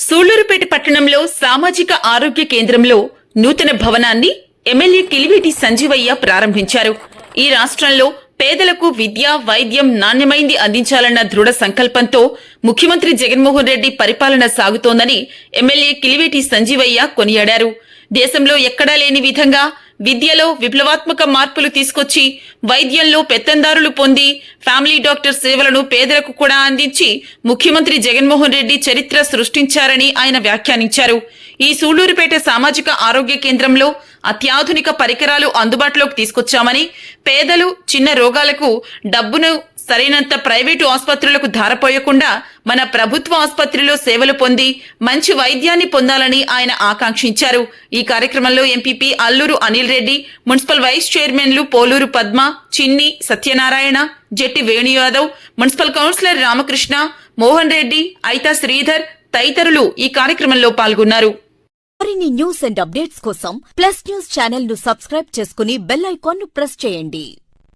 సూళ్లూరుపేట పట్టణంలో సామాజిక ఆరోగ్య కేంద్రంలో నూతన భవనాన్ని ఎమ్మెల్యే కిలివేటి సంజీవయ్య ప్రారంభించారు. ఈ రాష్ట్రంలో పేదలకు విద్య, వైద్యం నాణ్యమైంది అందించాలన్న దృఢ సంకల్పంతో ముఖ్యమంత్రి జగన్మోహన్ రెడ్డి పరిపాలన సాగుతోందని ఎమ్మెల్యే కిలివేటి సంజీవయ్య కొనియాడారు. దేశంలో ఎక్కడా లేని విధంగా విద్యలో విప్లవాత్మక మార్పులు తీసుకొచ్చి వైద్యంలో పెత్తందారులు పొంది ఫ్యామిలీ డాక్టర్ సేవలను పేదలకు కూడా అందించి ముఖ్యమంత్రి జగన్మోహన్ రెడ్డి చరిత్ర సృష్టించారని ఆయన వ్యాఖ్యానించారు. ఈ సూళ్లూరుపేట సామాజిక ఆరోగ్య కేంద్రంలో అత్యాధునిక పరికరాలు అందుబాటులోకి తీసుకొచ్చామని, పేదలు చిన్న రోగాలకు డబ్బును సరైనంత ప్రైవేటు ఆసుపత్రులకు ధారపోయకుండా మన ప్రభుత్వ ఆసుపత్రిలో సేవలు పొంది మంచి వైద్యాన్ని పొందాలని ఆయన ఆకాంక్షించారు. ఈ కార్యక్రమంలో MPP Alluru Anil Reddy, municipal vice చైర్మన్లు పోలూరు పద్మ, చిన్ని సత్యనారాయణ, జెట్టి వేణుయాదవ్, మున్సిపల్ కౌన్సిలర్ రామకృష్ణ, మోహన్ రెడ్డి, ఐతా శ్రీధర్ తదితరులు ఈ కార్యక్రమంలో పాల్గొన్నారు. మరిన్ని న్యూస్ అండ్ అప్డేట్స్ కోసం ప్లస్ న్యూస్ ఛానల్ ను సబ్స్క్రైబ్ చేసుకుని బెల్ ఐకాన్ ను ప్రెస్ చేయండి.